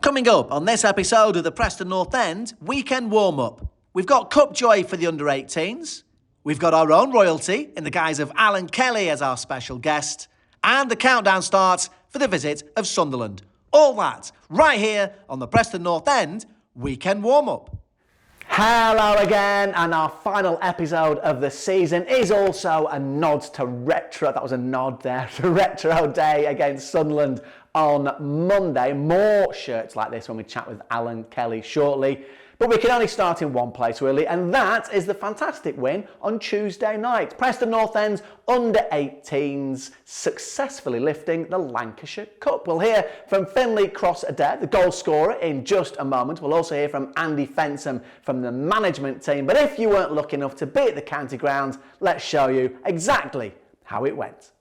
Coming up on this episode of the Preston North End Weekend Warm-Up, we've got Cup Joy for the under-18s, we've got our own royalty in the guise of Alan Kelly as our special guest, and the countdown starts for the visit of Sunderland. All that right here on the Preston North End Weekend Warm-Up. Hello again, and our final episode of the season is also a nod to retro. That was a nod there to Retro Day against Sunderland on Monday. More shirts like this when we chat with Alan Kelly shortly. But we can only start in one place, really, and that is the fantastic win on Tuesday night. Preston North End's under-18s successfully lifting the Lancashire Cup. We'll hear from Finlay Cross-Adair, the goal scorer, in just a moment. We'll also hear from Andy Fensham from the management team. But if you weren't lucky enough to be at the county ground, let's show you exactly how it went.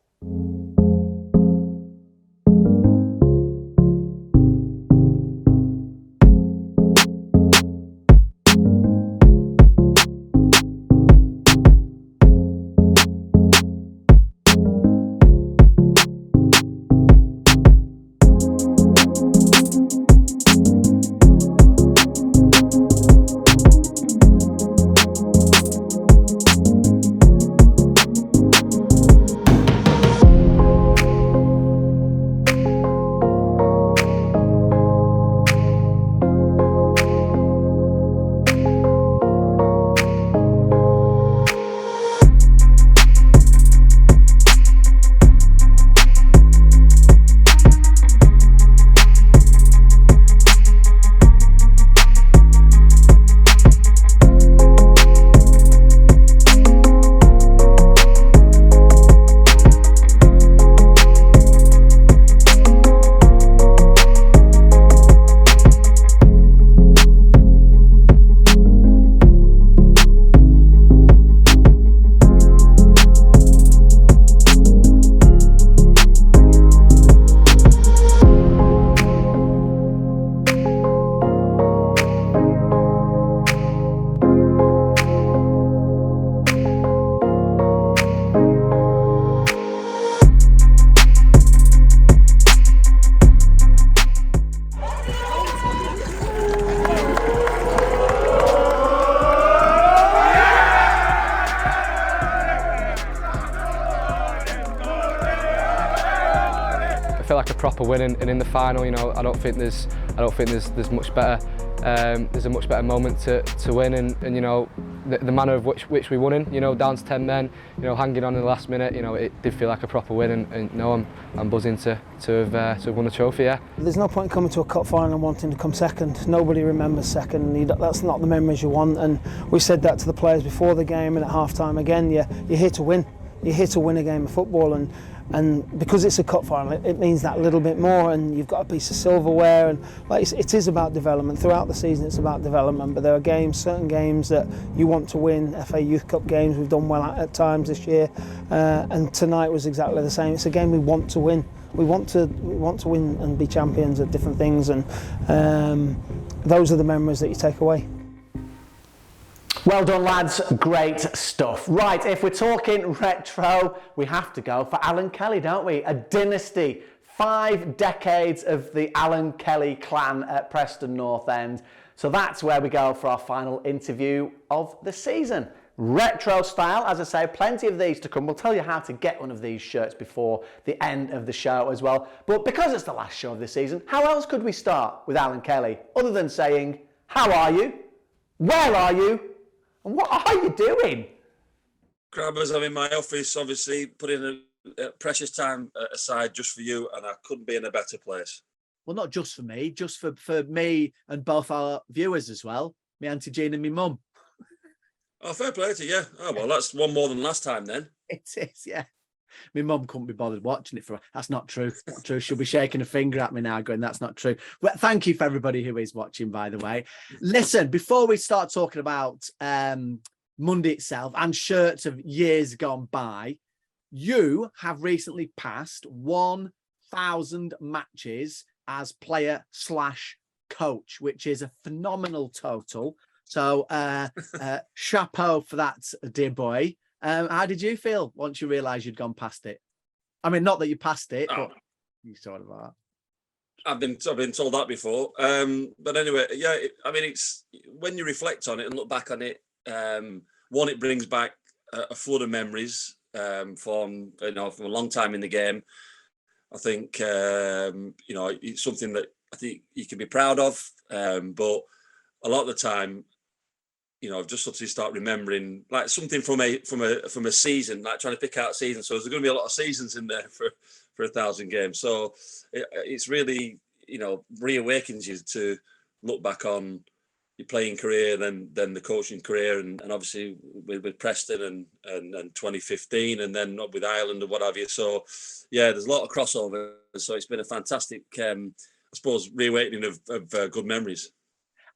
Feel like a proper win, and in the final, you know, I don't think there's much better. There's a much better moment to win, and you know, the manner of which we won in, you know, down to 10 men, you know, hanging on in the last minute, you know, it did feel like a proper win, and you know, I'm buzzing to have won a trophy. Yeah. There's no point coming to a cup final and wanting to come second. Nobody remembers second. That's not the memories you want, and we said that to the players before the game and at half time. Again, you're here to win. You're here to win a game of football, and because it's a cup final, it means that little bit more, and you've got a piece of silverware, and like it is about development. Throughout the season it's about development, but there are certain games that you want to win. FA Youth Cup games we've done well at times this year, and tonight was exactly the same. It's a game we want to win. We want to win and be champions at different things, and those are the memories that you take away. Well done, lads. Great stuff. Right, if we're talking retro, we have to go for Alan Kelly, don't we? A dynasty. 5 decades of the Alan Kelly clan at Preston North End. So that's where we go for our final interview of the season. Retro style, as I say, plenty of these to come. We'll tell you how to get one of these shirts before the end of the show as well. But because it's the last show of the season, how else could we start with Alan Kelly other than saying, how are you? Where are you? And what are you doing? Crabbers, I'm in my office, obviously, putting a precious time aside just for you, and I couldn't be in a better place. Well, not just for me, just for me and both our viewers as well. Me Auntie Jean and me mum. Oh, fair play to you. Yeah. Oh, well, that's one more than last time then. It is, yeah. My mum couldn't be bothered watching it for. That's not true. Not true. She'll be shaking a finger at me now, going, "That's not true." Well, thank you for everybody who is watching, by the way. Listen, before we start talking about Monday itself and shirts of years gone by, you have recently passed 1,000 matches as player/coach, which is a phenomenal total. So, chapeau for that, dear boy. How did you feel once you realised you'd gone past it? I mean, not that you passed it, but you sort of are. I've been told that before. But anyway, yeah. I mean, it's when you reflect on it and look back on it. One, it brings back a flood of memories from from a long time in the game. I think it's something that I think you can be proud of. But a lot of the time, just sort of start remembering like something from a season, like trying to pick out seasons. So there's going to be a lot of seasons in there for 1,000 games. So it's really reawakens you to look back on your playing career, then the coaching career, and obviously with Preston and 2015, and then with Ireland and what have you. So yeah, there's a lot of crossover. So it's been a fantastic, I suppose, reawakening of good memories.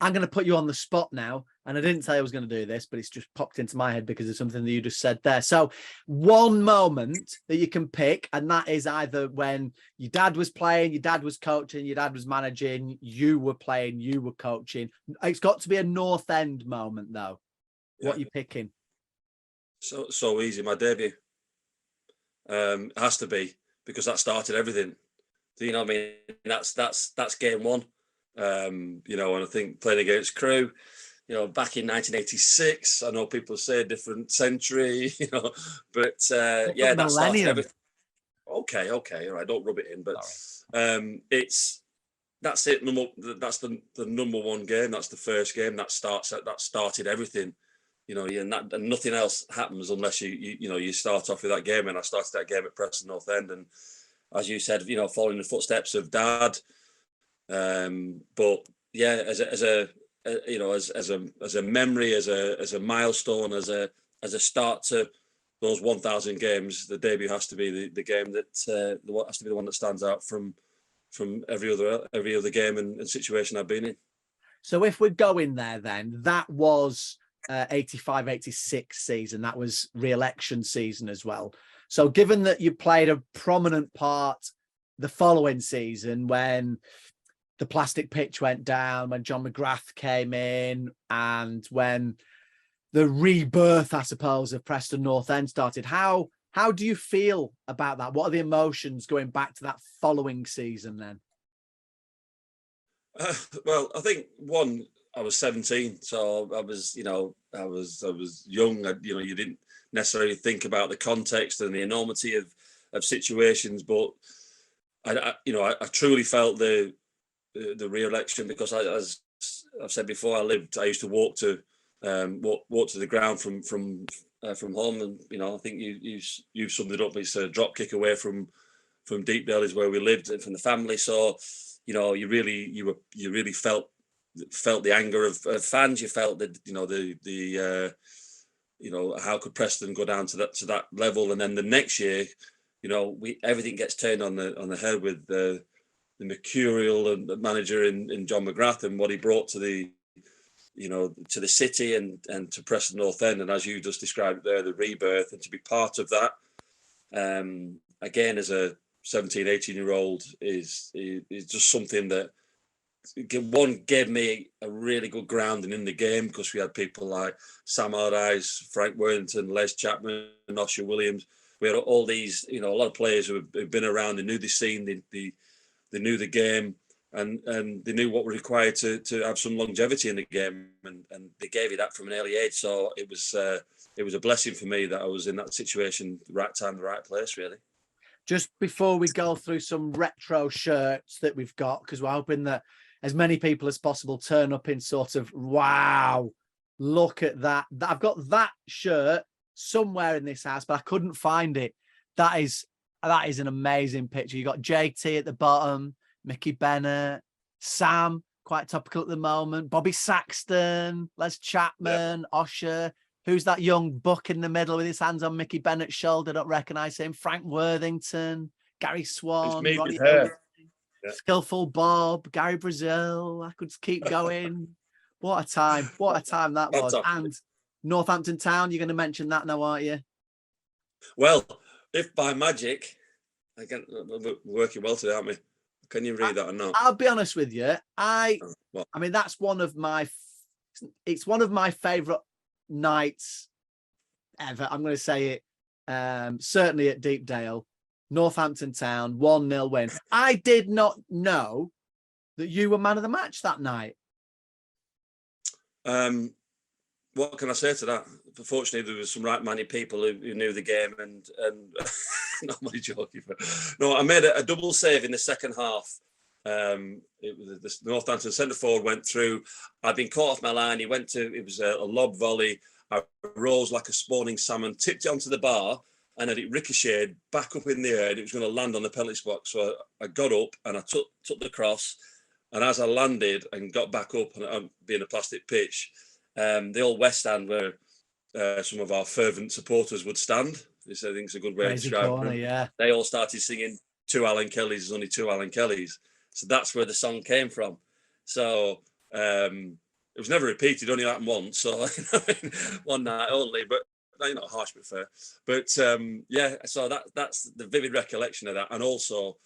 I'm going to put you on the spot now. And I didn't say I was going to do this, but it's just popped into my head because of something that you just said there. So one moment that you can pick, and that is either when your dad was playing, your dad was coaching, your dad was managing, you were playing, you were coaching. It's got to be a North End moment, though. Yeah. What are you picking? So easy. My debut. It has to be, because that started everything. Do you know what I mean? That's game one. And I think playing against Crewe, back in 1986, I know people say a different century, but yeah, that started everything. Okay, all right, don't rub it in, but that's it. That's the number one game. That's the first game that started everything. And nothing else happens unless you start off with that game. And I started that game at Preston North End, and as you said, following the footsteps of Dad. But yeah, as a memory, as a milestone, as a start to those 1,000 games, the debut has to be the game that has to be the one that stands out from every other game and situation I've been in. So if we're going there, then that was 85-86 season. That was re-election season as well. So given that you played a prominent part the following season when the plastic pitch went down, when John McGrath came in, and when the rebirth, I suppose, of Preston North End started, how do you feel about that? What are the emotions going back to that following season then? Well, I think one, I was 17, so I was young. You didn't necessarily think about the context and the enormity of situations, but I truly felt the re-election, because as I've said before, I used to walk to the ground from home, and I think you summed it up. It's a drop kick away from Deepdale is where we lived, and from the family. So you really felt the anger of fans. You felt that how could Preston go down to that level, and then the next year, everything gets turned on the head with the mercurial and the manager in John McGrath and what he brought to the city and to Preston North End. And as you just described there, the rebirth, and to be part of that, again, as a 17, 18-year-old is just something that gave me a really good grounding in the game, because we had people like Sam Allardyce, Frank Worthington, Les Chapman, Osher Williams. We had all these, a lot of players who had been around. They knew the scene, they knew the game, and they knew what was required to have some longevity in the game, and they gave you that from an early age. So it was a blessing for me that I was in that situation, the right time, the right place, really. Just before we go through some retro shirts that we've got, because we're hoping that as many people as possible turn up in sort of, wow, look at that. I've got that shirt somewhere in this house, but I couldn't find it. That is an amazing picture. You got JT at the bottom, Mickey Bennett, Sam, quite topical at the moment, Bobby Saxton, Les Chapman, Osher. Who's that young buck in the middle with his hands on Mickey Bennett's shoulder? Don't recognise him. Frank Worthington, Gary Swan, Ronnie Skillful Bob, Gary Brazil. I could keep going. What a time that was. And Northampton Town, you're going to mention that now, aren't you? Well, if by magic, again, we're working well today, aren't we? Can you read that or not? I'll be honest with you. I mean, that's one of my favourite nights ever. I'm going to say it, certainly at Deepdale. Northampton Town, 1-0 win. I did not know that you were man of the match that night. What can I say to that? Fortunately, there was some right-minded people who knew the game, and not only joking. But no, I made a double save in the second half. It was the Northampton centre forward went through. I'd been caught off my line. It was a lob volley. I rose like a spawning salmon, tipped it onto the bar, and then it ricocheted back up in the air. And it was going to land on the penalty spot. So I got up and I took the cross. And as I landed and got back up, and being a plastic pitch, the old West Stand where some of our fervent supporters would stand. This, I think, is a good way to describe it. Yeah. They all started singing "Two Alan Kellys." There's only two Alan Kellys, so that's where the song came from. So it was never repeated; only happened once. So one night only, but not harsh but fair. But yeah, so that's the vivid recollection of that, and also,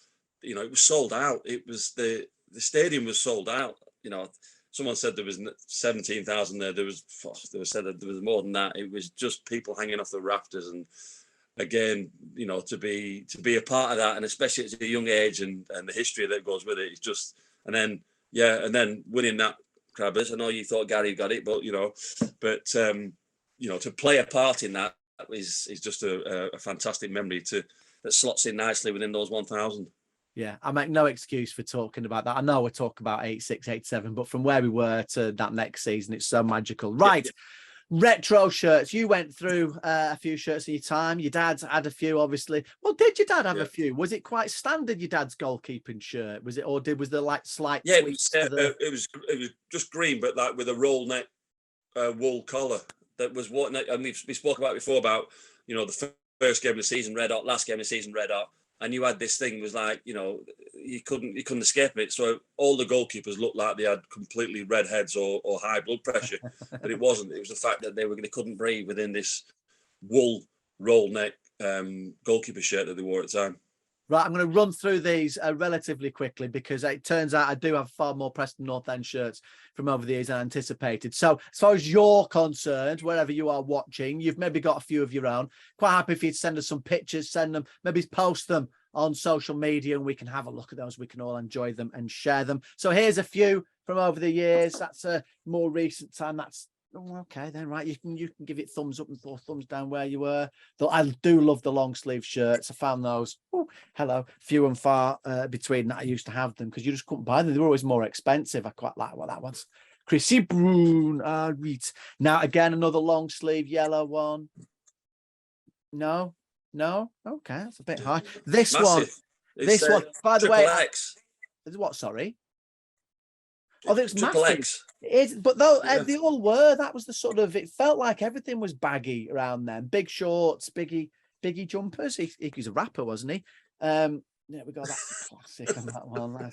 it was sold out. It was the stadium was sold out. Someone said there was 17,000 there. There was said that there was more than that. It was just people hanging off the rafters, and again, to be a part of that, and especially at a young age, and the history that goes with it, it's just. And then winning that Crabbers. I know you thought Gary got it, but to play a part in that is just a fantastic memory that slots in nicely within those 1,000. Yeah, I make no excuse for talking about that. I know we're talking about 86, 87, but from where we were to that next season, it's so magical. Right, yeah. Retro shirts. You went through a few shirts in your time. Your dad's had a few, obviously. Well, did your dad have a few? Was it quite standard, your dad's goalkeeping shirt? Was it, or was there like slight tweaks? It was just green, but like with a roll neck wool collar. That was what, and we spoke about before about, the first game of the season red hot, last game of the season red hot. And you had this thing was like, you couldn't escape it. So all the goalkeepers looked like they had completely red heads or high blood pressure, but it wasn't. It was the fact that they couldn't breathe within this wool roll neck goalkeeper shirt that they wore at the time. Right, I'm going to run through these relatively quickly because it turns out I do have far more Preston North End shirts from over the years than anticipated. So as far as you're concerned, wherever you are watching, you've maybe got a few of your own. Quite happy if you'd send us some pictures, send them, maybe post them on social media and we can have a look at those. We can all enjoy them and share them. So here's a few from over the years. That's a more recent time. That's okay then, right? You can give it thumbs up and thumbs down where you were. Though I do love the long sleeve shirts. I found those few and far between that I used to have them because you just couldn't buy them. They were always more expensive. I quite like what that one's. Chrissy Brune. Now again, another long sleeve yellow one. No, okay, that's a bit high. This one, by the way, X. What? Sorry. Oh, it's Triple massive. X. It is, but though they all were, that was the sort of. It felt like everything was baggy around them. Big shorts, biggie jumpers. He was a rapper, wasn't he? Yeah, we got that classic on that one.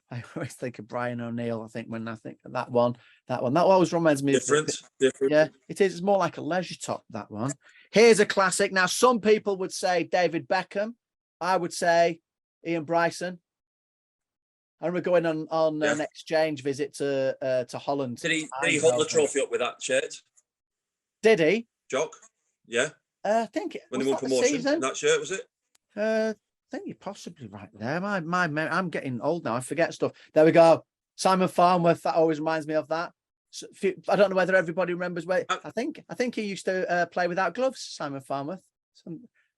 I always think of Brian O'Neill. When I think of that one. That always reminds me different. Yeah, it is. It's more like a leisure top. That one. Here's a classic. Now, some people would say David Beckham. I would say Ian Bryson. And we're going on an exchange visit to Holland. Did he hold the trophy up with that shirt? Did he? Jock? Yeah. I think when they won promotion, that shirt was it? I think you're possibly right there. I'm getting old now. I forget stuff. There we go. Simon Farnworth. That always reminds me of that. So, I don't know whether everybody remembers where. I think he used to play without gloves. Simon Farnworth.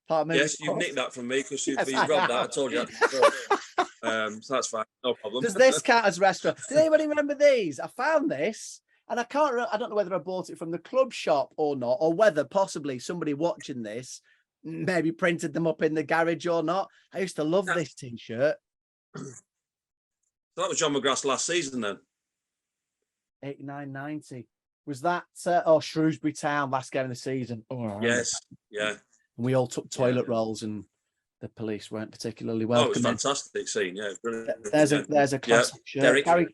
Yes, you've nicked that from me because you robbed that. I told you that. So that's fine, no problem. There's this Catter's restaurant. Did anybody remember these? I found this, and I don't know whether I bought it from the club shop or not, or whether possibly somebody watching this maybe printed them up in the garage or not. I used to love this T-shirt. So that was John McGrath's last season then. 89-90. Was that Shrewsbury Town last game of the season? Oh, yes, yeah. And we all took toilet rolls and the police weren't particularly welcome. Oh, it was a fantastic scene, yeah. There's a classic shirt. Gary,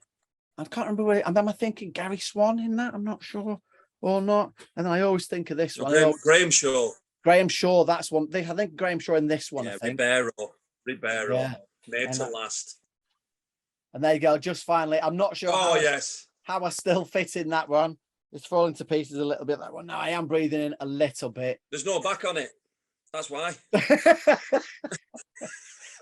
I can't remember am I thinking Gary Swan in that? I'm not sure or not. And then I always think of this one. Graham Shaw. Graham Shaw, that's one. I think Graham Shaw in this one. Yeah, I think. Ribeiro. Made to last. And there you go. Just finally, I'm not sure. How I still fit in that one. It's falling to pieces a little bit. That one. No, I am breathing in a little bit. There's no back on it. That's why.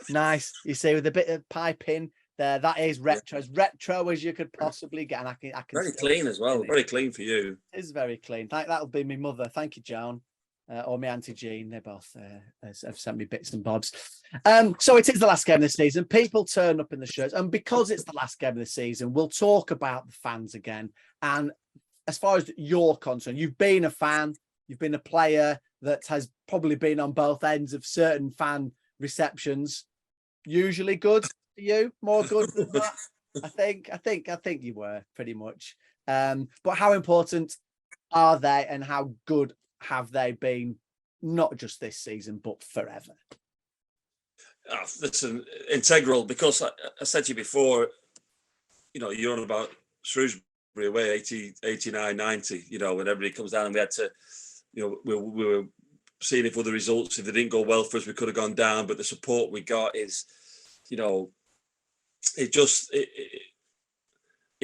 Nice. You see, with a bit of piping there, that is retro, as retro as you could possibly get. And I can Very clean as well. Very clean for you. It is very clean. That'll be my mother. Thank you, Joan. Or my Auntie Jean. They both have sent me bits and bobs. So it is the last game of the season. People turn up in the shirts. And because it's the last game of the season, we'll talk about the fans again. And as far as you're concerned, you've been a fan, you've been a player that has probably been on both ends of certain fan receptions. Usually good for you, more good than that. I think you were pretty much. But how important are they, and how good have they been, not just this season, but forever? Listen, integral, because I said to you before, you're on about Shrewsbury away, 89, 90, when everybody comes down, and we had to, we were seeing if other results, if they didn't go well for us, we could have gone down, but the support we got is, it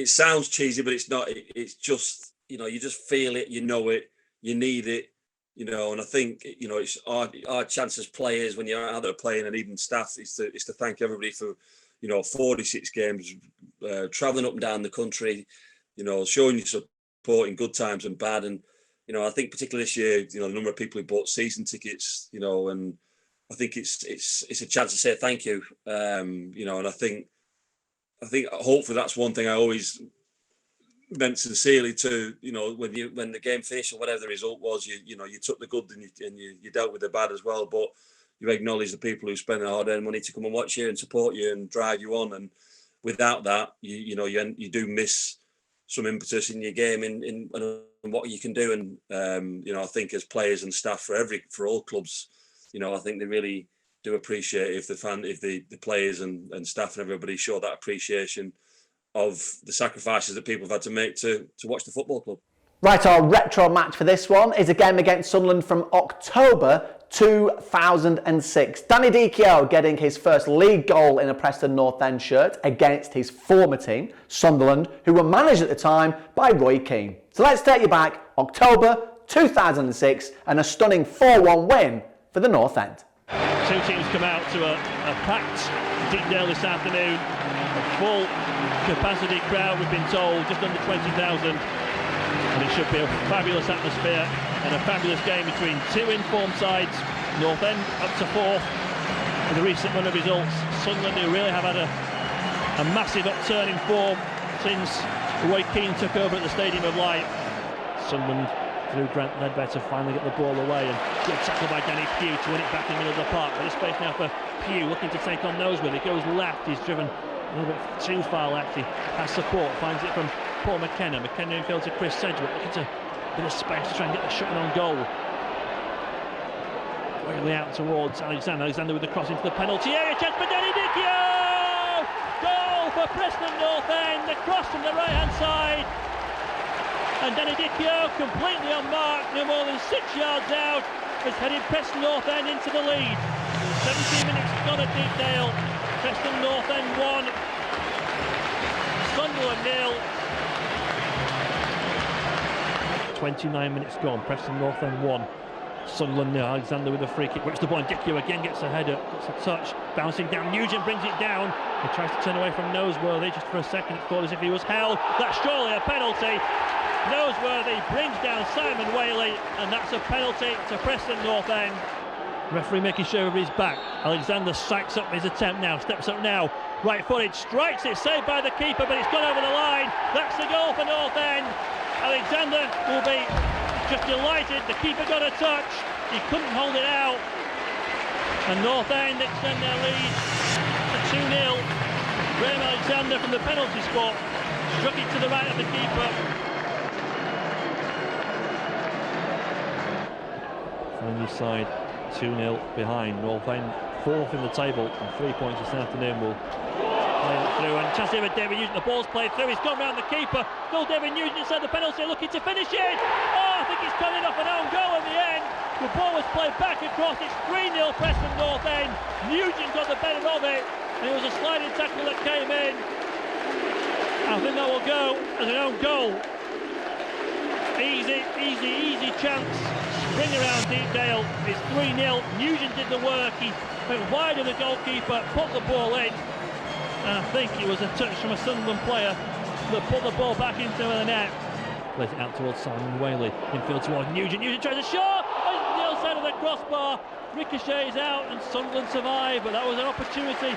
sounds cheesy, but it's not. It's just, you just feel it, it, you need it, and I think, it's our chance as players when you're out there playing, and even staff, is to thank everybody for, 46 games, traveling up and down the country, showing your support in good times and bad. And, I think particularly this year, the number of people who bought season tickets, and I think it's a chance to say thank you, and I think hopefully that's one thing I always meant sincerely to, when the game finished or whatever the result was, you took the good and you dealt with the bad as well, but you acknowledge the people who spend hard-earned money to come and watch you and support you and drive you on. And without that, you do miss some impetus in your game in what you can do. And I think as players and staff for all clubs, I think they really do appreciate if the players and staff and everybody show that appreciation of the sacrifices that people have had to make to watch the football club. Right, our retro match for this one is a game against Sunderland from October 2006. Danny Dicchio getting his first league goal in a Preston North End shirt against his former team, Sunderland, who were managed at the time by Roy Keane. So let's take you back, October 2006, and a stunning 4-1 win for the North End. Two teams come out to a packed Deepdale this afternoon. A full capacity crowd, we've been told, just under 20,000. And it should be a fabulous atmosphere and a fabulous game between two informed sides. North End up to fourth with a recent run of results. Sunderland, who really have had a massive upturn in form since Roy Keane took over at the Stadium of Light. Sunderland, through Grant Ledbetter, finally get the ball away, and good tackle by Danny Pugh to win it back in the middle of the park. But it's space now for Pugh, looking to take on Noseworthy. He goes left, he's driven a little bit too far left. He has support, finds it from Paul McKenna. McKenna infield to Chris Sedgwick, looking to a bit of space to try and get the shot on goal. Really out towards Alexander. Alexander with the cross into the penalty area. Chance for Danny Dicchio! Goal for Preston North End. The cross from the right-hand side. And Danny Dicchio, completely unmarked, no more than 6 yards out, has headed Preston North End into the lead. 17 minutes gone at Deepdale. Preston North End 1. Sunderland 0. 29 minutes gone. Preston North End 1. Sunderland 0. Alexander with a free kick. Whips the ball, and Dicchio again gets a header, gets a touch, bouncing down. Nugent brings it down. He tries to turn away from Noseworthy. Just for a second it thought as if he was held. That's surely a penalty. Noseworthy brings down Simon Whaley, and that's a penalty to Preston North End. Referee making sure everybody's back. Alexander psychs up his attempt now, steps up now, right footed, strikes it, saved by the keeper, but it's gone over the line. That's the goal for North End. Alexander will be just delighted. The keeper got a touch, he couldn't hold it out, and North End extend their lead to 2-0. Graham Alexander from the penalty spot struck it to the right of the keeper. Finally side 2-0 behind. North End fourth in the table and 3 points this afternoon. Will play it through, and chance here with David Nugent. The ball's played through, he's gone round the keeper. Goal David Nugent inside the penalty, looking to finish it. Oh, I think he's coming off an own goal in the end. The ball was played back across. It's 3-0 Preston North End. Nugent got the better of it, and it was a sliding tackle that came in. I think that will go as an own goal. Easy easy chance. Spring around Deepdale. It's 3-0. Nugent did the work. He went wide of the goalkeeper, put the ball in. And I think it was a touch from a Sunderland player that put the ball back into the net. Plays it out towards Simon Whaley. Infield towards Nugent. Nugent tries a shot. On the other side of the crossbar. Ricochets out and Sunderland survive, but that was an opportunity.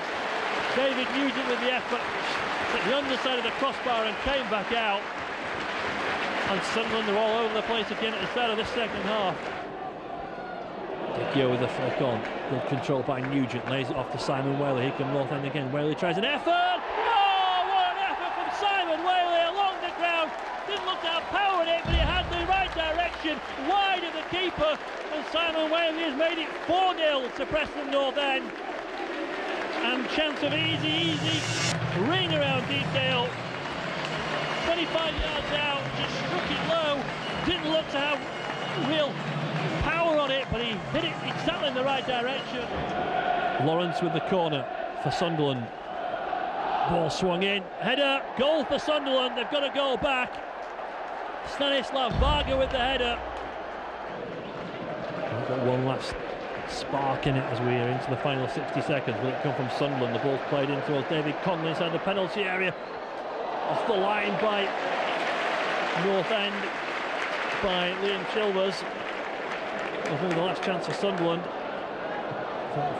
David Nugent with the effort at the underside of the crossbar and came back out. And Sunderland are all over the place again at the start of this second half. Dicchio with the flick on. Good control by Nugent. Lays it off to Simon Whaley. Here comes North End again. Whaley tries an effort. Oh, what an effort from Simon Whaley along the ground. Didn't look to have power in it, but he had the right direction. Wide of the keeper. And Simon Whaley has made it 4-0 to Preston North End. And chance of easy ring around Deepdale. 25 yards out, just struck it low. Didn't look to have real power on it, but he hit it exactly in the right direction. Lawrence with the corner for Sunderland. Ball swung in, header, goal for Sunderland. They've got a goal back. Stanislav Varga with the header. We've got one last spark in it as we are into the final 60 seconds. Will it come from Sunderland? The ball's played in towards David Conley inside the penalty area. Off the line by North End by Liam Chilvers. I think the last chance for Sunderland.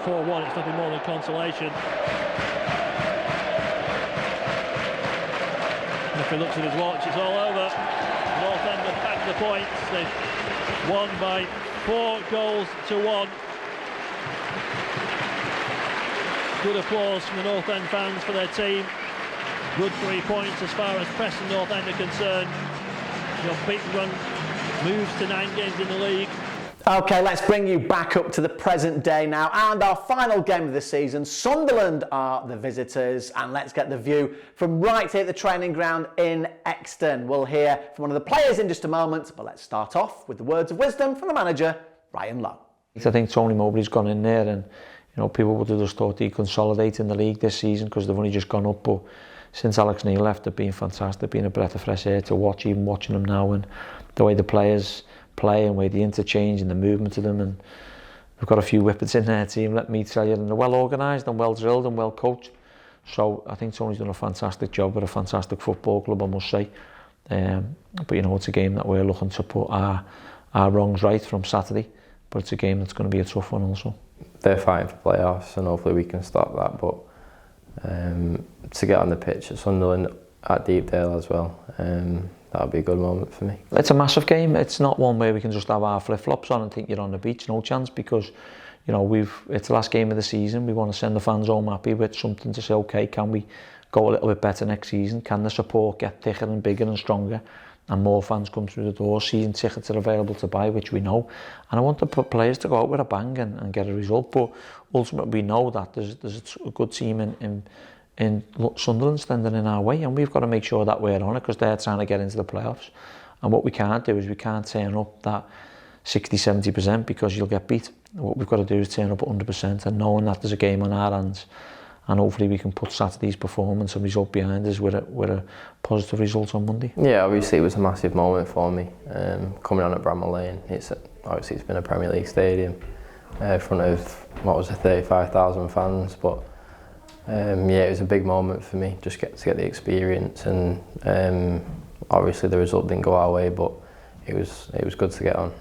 4-1, it's nothing more than consolation. And if he looks at his watch, it's all over. North End have bagged the points. They've won by 4-1. Good applause from the North End fans for their team. Good 3 points as far as Preston North End are concerned. Your beaten run moves to 9 games in the league. Okay, let's bring you back up to the present day now, and our final game of the season. Sunderland are the visitors, and let's get the view from right here at the training ground in Exton. We'll hear from one of the players in just a moment, but let's start off with the words of wisdom from the manager, Ryan Lowe. I think Tony Mowbray's gone in there, and people would have just thought he'd consolidate in the league this season because they've only just gone up, but since Alex Neil left, they've been fantastic, been a breath of fresh air to watch, even watching them now, and the way the players play and the way the interchange and the movement of them, and we've got a few whippets in their team, let me tell you, and they're well organised and well drilled and well coached. So I think Tony's done a fantastic job with a fantastic football club, I must say. But it's a game that we're looking to put our wrongs right from Saturday, but it's a game that's going to be a tough one also. They're fighting for playoffs and hopefully we can stop that, but to get on the pitch at Sunderland, at Deepdale as well, that would be a good moment for me. It's a massive game. It's not one where we can just have our flip-flops on and think you're on the beach, no chance, because it's the last game of the season. We want to send the fans home happy with something to say, okay, can we go a little bit better next season? Can the support get thicker and bigger and stronger and more fans come through the door? Season tickets are available to buy, which we know, and I want the players to go out with a bang and get a result, but ultimately we know that there's a good team in Sunderland standing in our way, and we've got to make sure that we're on it because they're trying to get into the playoffs. And what we can't do is we can't turn up that 60-70% because you'll get beat. What we've got to do is turn up 100% and knowing that there's a game on our hands, and hopefully we can put Saturday's performance and result behind us with a positive result on Monday. Yeah, obviously it was a massive moment for me coming on at Bramall Lane. It's been a Premier League stadium in front of 35,000 fans, but it was a big moment for me just to get the experience, and obviously the result didn't go our way, but it was good to get on.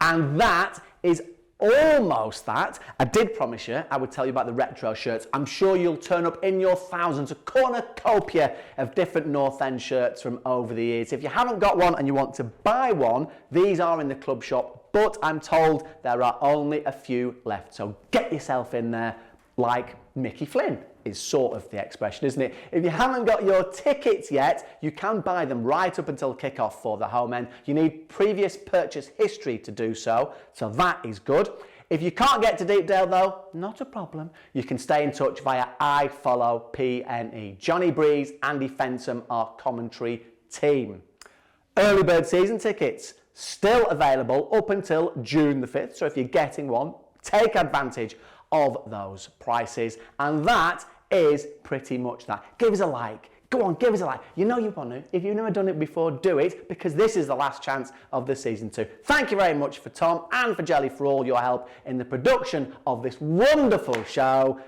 And that is almost that. I did promise you I would tell you about the retro shirts. I'm sure you'll turn up in your thousands, a cornucopia of different North End shirts from over the years. If you haven't got one and you want to buy one, these are in the club shop, but I'm told there are only a few left, so get yourself in there like Mickey Flynn is sort of the expression, isn't it? If you haven't got your tickets yet, you can buy them right up until kick-off for the home end. You need previous purchase history to do so that is good. If you can't get to Deepdale though, not a problem. You can stay in touch via iFollowPNE. Johnny Breeze, Andy Fensham, our commentary team. Early bird season tickets still available up until June the 5th, so if you're getting one, take advantage of those prices, and that is pretty much that. Give us a like, Go on, give us a like. You know you want to. If you've never done it before, do it, because this is the last chance of the season 2. Thank you very much for Tom and for Jelly for all your help in the production of this wonderful show.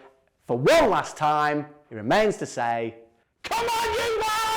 For one last time, it remains to say, come on, you boys!